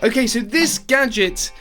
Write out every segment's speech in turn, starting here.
Okay, so this gadget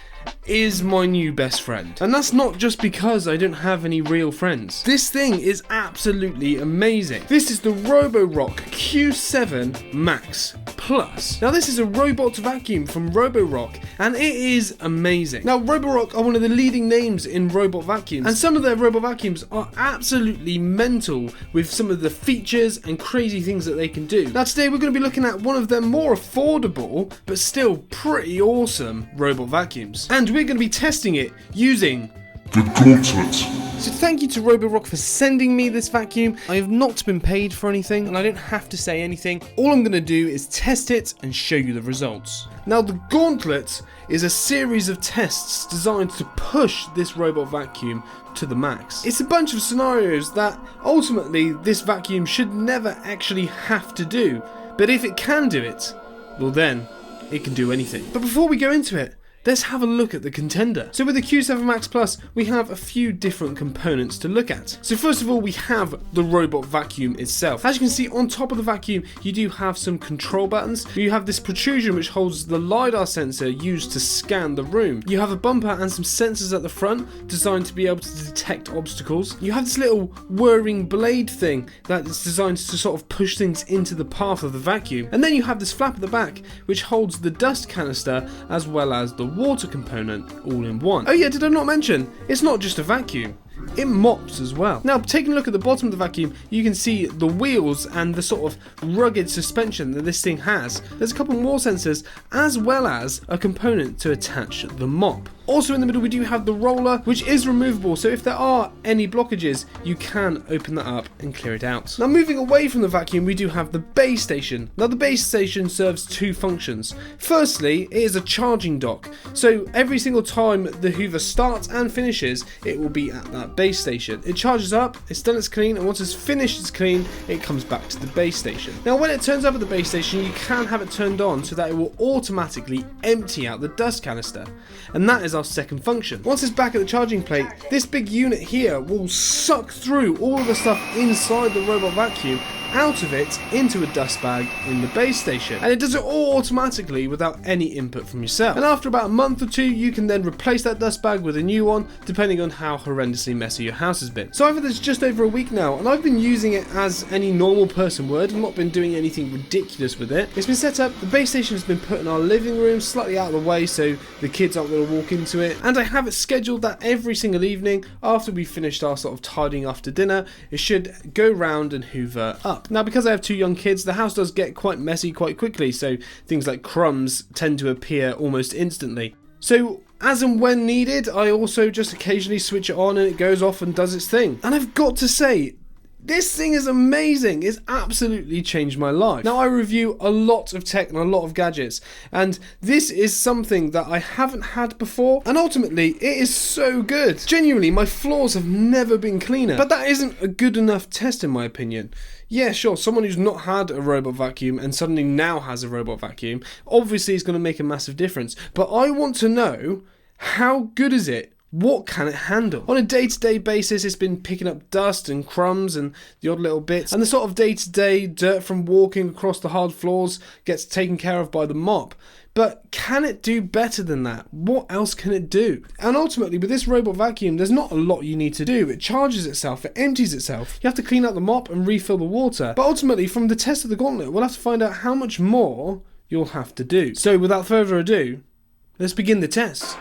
is my new best friend. And that's not just because I don't have any real friends. This thing is absolutely amazing. This is the Roborock Q7 Max Plus. Now this is a robot vacuum from Roborock and it is amazing. Now Roborock are one of the leading names in robot vacuums and some of their robot vacuums are absolutely mental with some of the features and crazy things that they can do. Now today we're going to be looking at one of their more affordable but still pretty awesome robot vacuums. And we're going to be testing it using the Gadget. So thank you to Roborock for sending me this vacuum. I have not been paid for anything and I don't have to say anything. All I'm going to do is test it and show you the results. Now the Gauntlet is a series of tests designed to push this robot vacuum to the max. It's a bunch of scenarios that ultimately this vacuum should never actually have to do. But if it can do it, well then it can do anything. But before we go into it, let's have a look at the contender. So with the Q7 Max Plus, we have a few different components to look at. So first of all, we have the robot vacuum itself. As you can see on top of the vacuum, you do have some control buttons. You have this protrusion which holds the LiDAR sensor used to scan the room. You have a bumper and some sensors at the front designed to be able to detect obstacles. You have this little whirring blade thing that is designed to sort of push things into the path of the vacuum. And then you have this flap at the back which holds the dust canister as well as the water component all in one. Oh yeah, did I not mention, it's not just a vacuum. It mops as well. Now, taking a look at the bottom of the vacuum, you can see the wheels and the sort of rugged suspension that this thing has. There's a couple more sensors as well as a component to attach the mop. Also in the middle we do have the roller, which is removable, so if there are any blockages, you can open that up and clear it out. Now moving away from the vacuum, we do have the base station. Now the base station serves two functions. Firstly, it is a charging dock, so every single time the Hoover starts and finishes, it will be at that base station. It charges up, it's done its clean, and once it's finished its clean, it comes back to the base station. Now when it turns up at the base station, you can have it turned on so that it will automatically empty out the dust canister, and that is our second function. Once it's back at the charging plate, this big unit here will suck through all of the stuff inside the robot vacuum out of it into a dust bag in the base station, and it does it all automatically without any input from yourself. And after about a month or two, you can then replace that dust bag with a new one depending on how horrendously messy your house has been. So I've had this just over a week now and I've been using it as any normal person would. I've not been doing anything ridiculous with it. It's been set up, the base station has been put in our living room slightly out of the way so the kids aren't going to walk into it, and I have it scheduled that every single evening after we finished our sort of tidying after dinner, it should go round and hoover up. Now because I have two young kids, the house does get quite messy quite quickly, so things like crumbs tend to appear almost instantly. So as and when needed, I also just occasionally switch it on and it goes off and does its thing. And I've got to say, this thing is amazing. It's absolutely changed my life. Now I review a lot of tech and a lot of gadgets, and this is something that I haven't had before, and ultimately it is so good. Genuinely, my floors have never been cleaner, but that isn't a good enough test in my opinion. Yeah, sure, someone who's not had a robot vacuum and suddenly now has a robot vacuum, obviously is going to make a massive difference, but I want to know, how good is it? What can it handle? On a day-to-day basis, it's been picking up dust and crumbs and the odd little bits, and the sort of day-to-day dirt from walking across the hard floors gets taken care of by the mop. But can it do better than that? What else can it do? And ultimately, with this robot vacuum, there's not a lot you need to do. It charges itself, it empties itself. You have to clean out the mop and refill the water. But ultimately, from the test of the Gauntlet, we'll have to find out how much more you'll have to do. So without further ado, let's begin the test.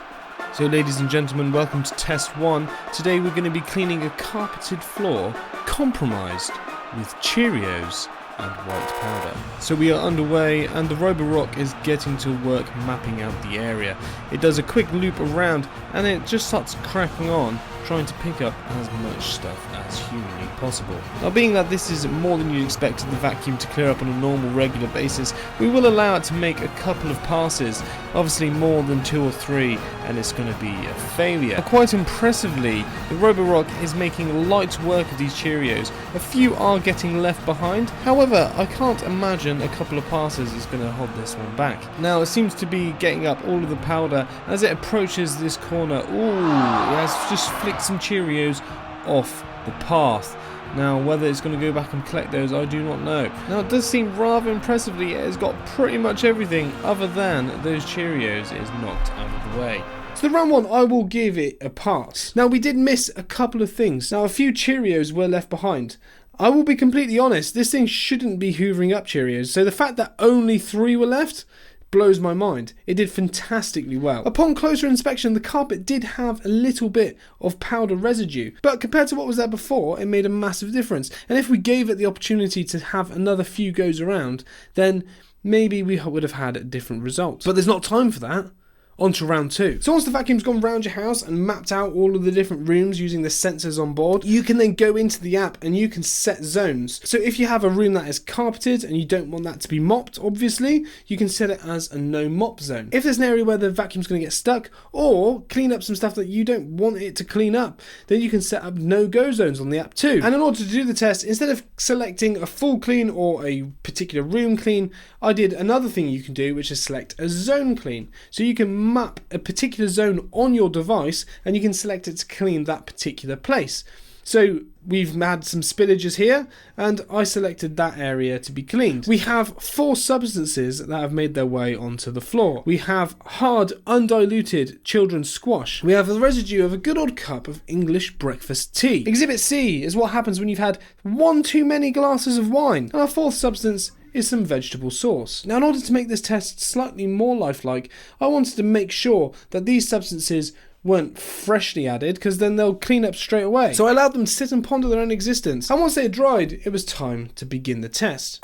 So ladies and gentlemen, welcome to test 1. Today we're going to be cleaning a carpeted floor compromised with Cheerios and white powder. So we are underway and the Roborock is getting to work mapping out the area. It does a quick loop around and it just starts cracking on, trying to pick up as much stuff as humanly possible. Now being that this is more than you'd expect the vacuum to clear up on a normal regular basis, we will allow it to make a couple of passes, obviously more than 2 or 3, and it's going to be a failure. Now, quite impressively, the Roborock is making light work of these Cheerios. A few are getting left behind, however I can't imagine a couple of passes is going to hold this one back. Now it seems to be getting up all of the powder as it approaches this corner. Ooh, it has just flicked some Cheerios off the path. Now, whether it's going to go back and collect those, I do not know. Now, it does seem rather impressively it has got pretty much everything other than those Cheerios is knocked out of the way. So the round one, I will give it a pass. Now, we did miss a couple of things. Now, a few Cheerios were left behind. I will be completely honest, this thing shouldn't be hoovering up Cheerios, so the fact that only 3 were left blows my mind. It did fantastically well. Upon closer inspection, the carpet did have a little bit of powder residue, but compared to what was there before, it made a massive difference. And if we gave it the opportunity to have another few goes around, then maybe we would have had a different result. But there's not time for that. On to round 2. So once the vacuum's gone round your house and mapped out all of the different rooms using the sensors on board, you can then go into the app and you can set zones. So if you have a room that is carpeted and you don't want that to be mopped, obviously, you can set it as a no mop zone. If there's an area where the vacuum's going to get stuck or clean up some stuff that you don't want it to clean up, then you can set up no-go zones on the app too. And in order to do the test, instead of selecting a full clean or a particular room clean, I did another thing you can do, which is select a zone clean. So you can map a particular zone on your device and you can select it to clean that particular place. So we've had some spillages here and I selected that area to be cleaned. We have 4 substances that have made their way onto the floor. We have hard, undiluted children's squash. We have the residue of a good old cup of English breakfast tea. Exhibit C is what happens when you've had 1 too many glasses of wine. And our 4th substance is some vegetable sauce. Now, in order to make this test slightly more lifelike, I wanted to make sure that these substances weren't freshly added, because then they'll clean up straight away. So I allowed them to sit and ponder their own existence. And once they had dried, it was time to begin the test.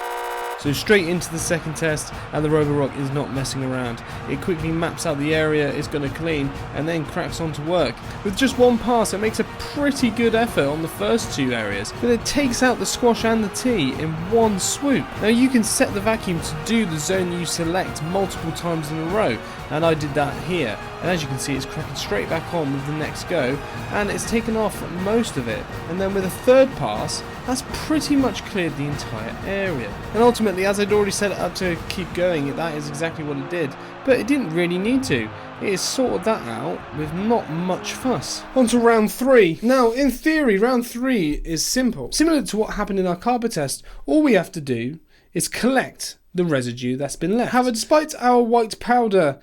So straight into the second test, and the Roborock is not messing around. It quickly maps out the area it's going to clean and then cracks on to work. With just 1 pass, it makes a pretty good effort on the first 2 areas, but it takes out the squash and the tea in 1 swoop. Now you can set the vacuum to do the zone you select multiple times in a row, and I did that here. And as you can see, it's cracking straight back on with the next go, and it's taken off most of it. And then with a 3rd pass, that's pretty much cleared the entire area. And ultimately, as I'd already set it up to keep going, that is exactly what it did. But it didn't really need to. It has sorted that out with not much fuss. On to round 3. Now, in theory, round 3 is simple. Similar to what happened in our carpet test, all we have to do is collect the residue that's been left. However, despite our white powder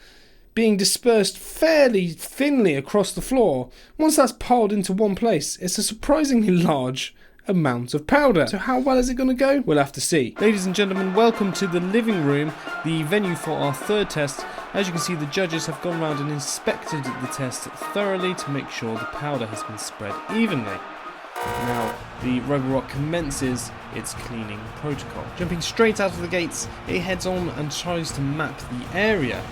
being dispersed fairly thinly across the floor, once that's piled into one place, it's a surprisingly large amount of powder. So how well is it going to go? We'll have to see. Ladies and gentlemen, welcome to the living room, the venue for our 3rd test. As you can see, the judges have gone round and inspected the test thoroughly to make sure the powder has been spread evenly. Now, the Roborock commences its cleaning protocol. Jumping straight out of the gates, it heads on and tries to map the area.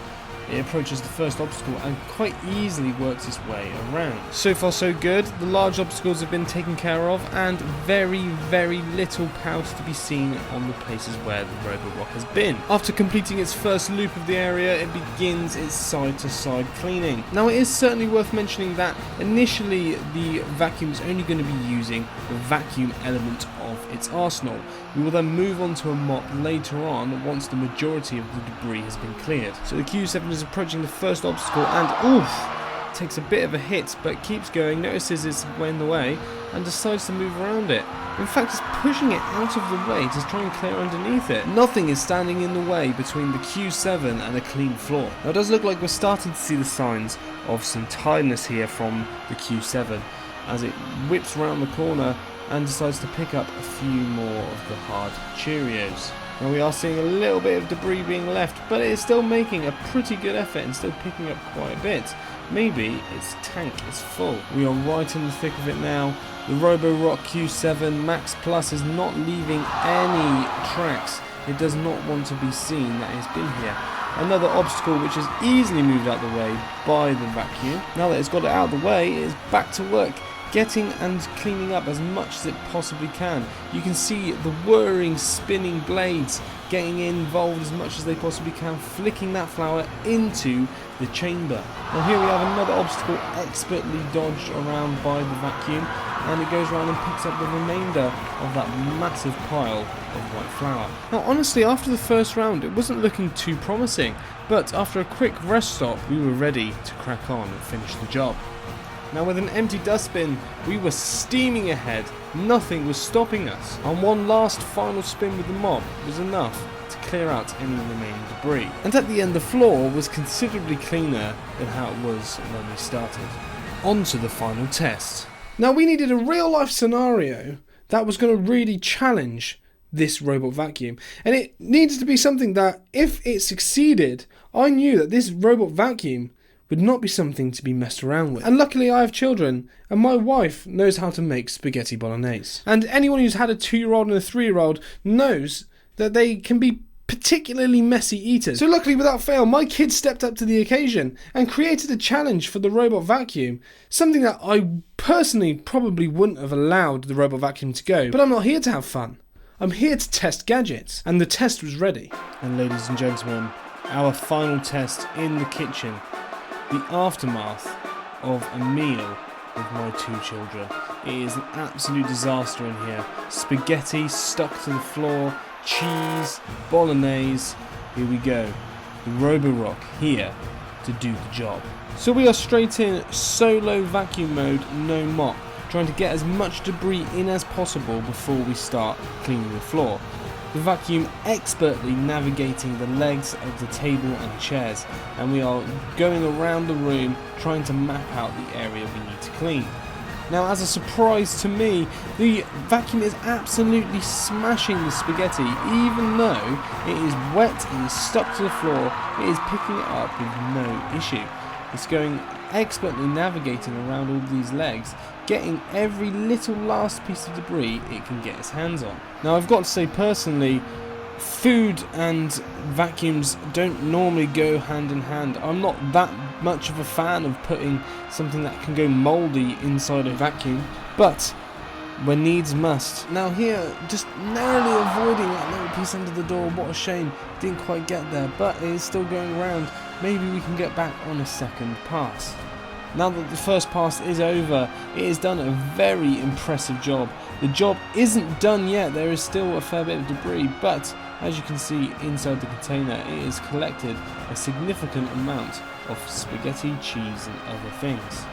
It approaches the first obstacle and quite easily works its way around. So far so good, the large obstacles have been taken care of and very, very little powder to be seen on the places where the Roborock has been. After completing its first loop of the area, it begins its side-to-side cleaning. Now, it is certainly worth mentioning that initially the vacuum is only going to be using the vacuum element of its arsenal. We will then move on to a mop later on once the majority of the debris has been cleared. So the Q7 is approaching the first obstacle and oof, takes a bit of a hit but keeps going, notices it's in the way and decides to move around it. In fact, it's pushing it out of the way to try and clear underneath it. Nothing is standing in the way between the Q7 and a clean floor. Now it does look like we're starting to see the signs of some tiredness here from the Q7 as it whips around the corner and decides to pick up a few more of the hard Cheerios. Now we are seeing a little bit of debris being left, but it is still making a pretty good effort and still picking up quite a bit. Maybe its tank is full. We are right in the thick of it now. The Roborock Q7 Max Plus is not leaving any tracks. It does not want to be seen that it's been here. Another obstacle which is easily moved out the way by the vacuum. Now that it's got it out of the way, it is back to work, getting and cleaning up as much as it possibly can. You can see the whirring, spinning blades getting involved as much as they possibly can, flicking that flour into the chamber. Now here we have another obstacle expertly dodged around by the vacuum, and it goes around and picks up the remainder of that massive pile of white flour. Now honestly, after the first round it wasn't looking too promising, but after a quick rest stop we were ready to crack on and finish the job. Now with an empty dustbin, we were steaming ahead. Nothing was stopping us. And one last final spin with the mop was enough to clear out any remaining debris. And at the end, the floor was considerably cleaner than how it was when we started. On to the final test. Now we needed a real life scenario that was going to really challenge this robot vacuum, and it needs to be something that, if it succeeded, I knew that this robot vacuum would not be something to be messed around with. And luckily I have children, and my wife knows how to make spaghetti bolognese. And anyone who's had a 2-year-old and a 3-year-old knows that they can be particularly messy eaters. So luckily, without fail, my kids stepped up to the occasion and created a challenge for the robot vacuum, something that I personally probably wouldn't have allowed the robot vacuum to go. But I'm not here to have fun. I'm here to test gadgets, and the test was ready. And ladies and gentlemen, our final test in the kitchen, the aftermath of a meal with my 2 children. It is an absolute disaster in here. Spaghetti stuck to the floor, cheese, bolognese. Here we go. The Roborock here to do the job. So we are straight in solo vacuum mode, no mop, trying to get as much debris in as possible before we start cleaning the floor. The vacuum expertly navigating the legs of the table and chairs, and we are going around the room trying to map out the area we need to clean. Now, as a surprise to me, the vacuum is absolutely smashing the spaghetti. Even though it is wet and is stuck to the floor, it is picking it up with no issue. It's going expertly navigating around all these legs, getting every little last piece of debris it can get its hands on. Now, I've got to say personally, food and vacuums don't normally go hand in hand. I'm not that much of a fan of putting something that can go mouldy inside a vacuum, but when needs must. Now here, just narrowly avoiding that little piece under the door. What a shame, didn't quite get there, but it is still going around. Maybe we can get back on a second pass. Now that the first pass is over, it has done a very impressive job. The job isn't done yet, there is still a fair bit of debris, but as you can see inside the container, it has collected a significant amount of spaghetti, cheese and other things.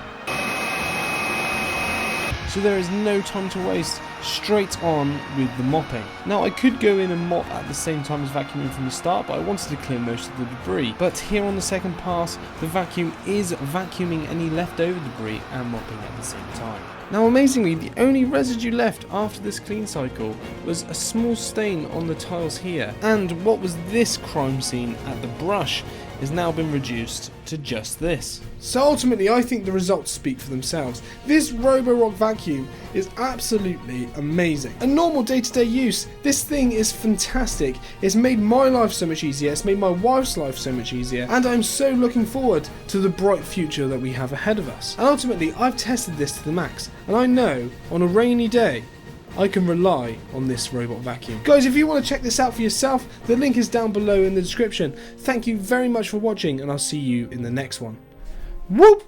So there is no time to waste, straight on with the mopping. Now I could go in and mop at the same time as vacuuming from the start, but I wanted to clear most of the debris. But here on the second pass, the vacuum is vacuuming any leftover debris and mopping at the same time. Now amazingly, the only residue left after this clean cycle was a small stain on the tiles here, and what was this crime scene at the brush has now been reduced to just this. So ultimately, I think the results speak for themselves. This Roborock vacuum is absolutely amazing. A normal day-to-day use, this thing is fantastic. It's made my life so much easier, it's made my wife's life so much easier, and I'm so looking forward to the bright future that we have ahead of us. And ultimately, I've tested this to the max, and I know on a rainy day, I can rely on this robot vacuum. Guys, if you want to check this out for yourself, the link is down below in the description. Thank you very much for watching, and I'll see you in the next one. Whoop!